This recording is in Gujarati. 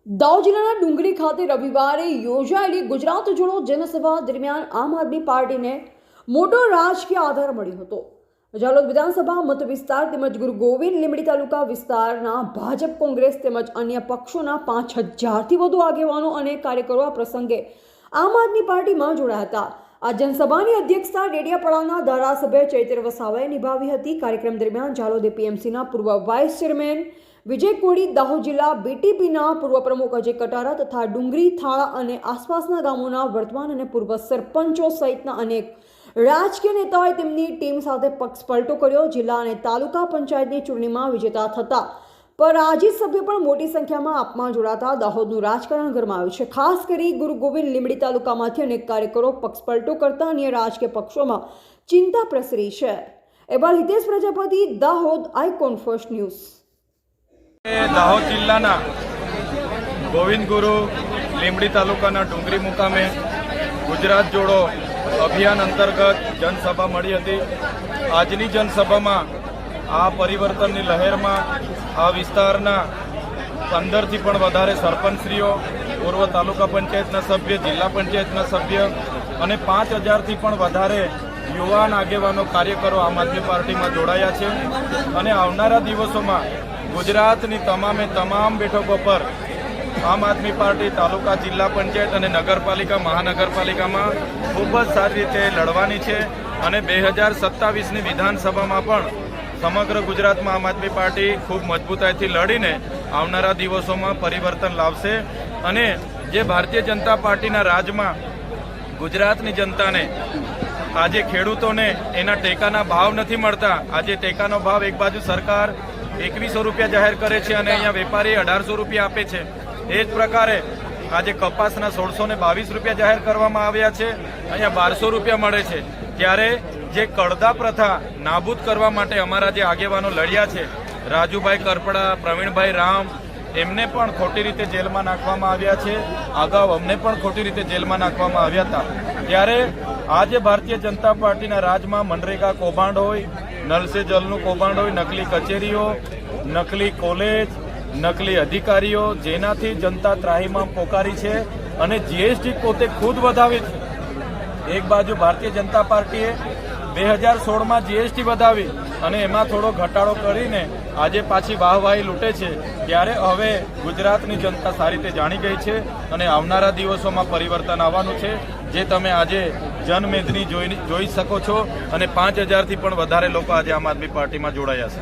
દાહોદ જિલ્લાના ડુંગરી ખાતે રવિવારે યોજાયેલી ગુજરાત જોડો જનસભા દરમિયાન આમ આદમી પાર્ટીને મોટો રાજકીય આધાર મળ્યો હતો। ઝાલોદ વિધાનસભા મત વિસ્તાર તેમજ ગુરુ ગોવિંદ લીંબડી તાલુકા વિસ્તારના ભાજપ, કોંગ્રેસ તેમજ અન્ય પક્ષોના 5000થી વધુ આગેવાનો અને કાર્યકરો આ પ્રસંગે આમ આદમી પાર્ટીમાં જોડાયા હતા। આ જનસભાની અધ્યક્ષતા ડેડિયાપાડાના ધારાસભ્ય ચૈતર વસાવાએ નિભાવી હતી। કાર્યક્રમ દરમિયાન ઝાલોદ એપીએમસીના પૂર્વ વાઇસ ચેરમેન વિજય કોડી, દાહોદ જિલ્લા બીટીપીના પૂર્વ પ્રમુખ અજય કટારા તથા ડુંગરી, થાળા અને આસપાસના ગામોના વર્તમાન અને પૂર્વ સરપંચો સહિતના અનેક રાજકીય નેતાઓએ તેમની ટીમ સાથે પક્ષ પલટો કર્યો। જિલ્લા અને તાલુકા પંચાયતની ચૂંટણીમાં વિજેતા થતા પરાજિત સભ્યો પણ મોટી સંખ્યામાં આપમાં જોડાતા દાહોદનું રાજકારણ ગરમાયું છે। ખાસ કરી ગુરુ ગોવિંદ લીંબડી તાલુકામાંથી અનેક કાર્યકરો પક્ષ પલટો કરતા અન્ય રાજકીય પક્ષોમાં ચિંતા પ્રસરી છે। એબાલ Hitesh Prajapati, Dahod, icon first news. Dahod જિલ્લાના ગોવિંદ ગુરુ લીંબડી તાલુકાના ડુંગરી મુકામે ગુજરાત જોડો અભિયાન અંતર્ગત જનસભા મળી હતી। આજની જનસભામાં આ પરિવર્તનની લહેરમાં આ વિસ્તારના 15થી પણ વધારે સરપંચશ્રીઓ, પૂર્વ તાલુકા પંચાયતના સભ્ય, જિલ્લા પંચાયતના સભ્ય અને 5000થી પણ વધારે યુવાન આગેવાનો, કાર્યકરો આમ આદમી પાર્ટીમાં જોડાયા છે અને આવનારા દિવસોમાં ગુજરાતની તમામ બેઠકો પર આમ આદમી પાર્ટી તાલુકા, જિલ્લા પંચાયત અને નગરપાલિકા, મહાનગરપાલિકામાં ખૂબ જ સારી રીતે લડવાની છે અને 2027ની વિધાનસભામાં પણ સમગ્ર ગુજરાતમાં આમ આદમી પાર્ટી ખૂબ મજબૂતાઈથી લડીને આવનારા દિવસોમાં પરિવર્તન લાવશે અને જે ભારતીય જનતા પાર્ટીના રાજમાં ગુજરાતની જનતાને આજે ખેડૂતોને એના ટેકાના ભાવ નથી મળતા। આજે ટેકાનો ભાવ એક બાજુ સરકાર 2100 રૂપિયા જાહેર કરે છે અને અહીંયા વેપારી 1800 રૂપિયા આપે છે। એ જ પ્રકારે આજે કપાસના 1622 રૂપિયા જાહેર કરવામાં આવ્યા છે, અહીંયા 1200 રૂપિયા મળે છે। ત્યારે જે કડદા પ્રથા નાબૂદ કરવા માટે અમારા જે આગેવાનો લડ્યા છે, રાજુભાઈ કરપડા, પ્રવીણભાઈ રામ, એમને પણ ખોટી રીતે જેલમાં નાખવામાં આવ્યા છે। અગાઉ અમને પણ ખોટી રીતે જેલમાં નાખવામાં આવ્યા હતા। ત્યારે આજે ભારતીય જનતા પાર્ટીના રાજમાં મનરેગા કૌભાંડ હોય, નલ સે જલનું કૌભાંડ હોય, નકલી કચેરીઓ, નકલી કોલેજ, નકલી અધિકારીઓ, જેનાથી જનતા ત્રાહીમામ પોકારી છે અને જીએસટી પોતે ખુદ વધાવી છે। એક બાજુ ભારતીય જનતા પાર્ટીએ 2016માં જીએસટી વધાવી અને એમાં થોડો ઘટાડો કરીને આજે પાછી વાહવાહી લૂંટે છે। ત્યારે હવે ગુજરાતની જનતા સારી રીતે જાણી ગઈ છે અને આવનારા દિવસોમાં પરિવર્તન આવવાનું છે, જે તમે આજે જનમેદની જોઈ શકો છો અને 5000થી પણ વધારે લોકો આજે આમ આદમી પાર્ટીમાં જોડાયા છે।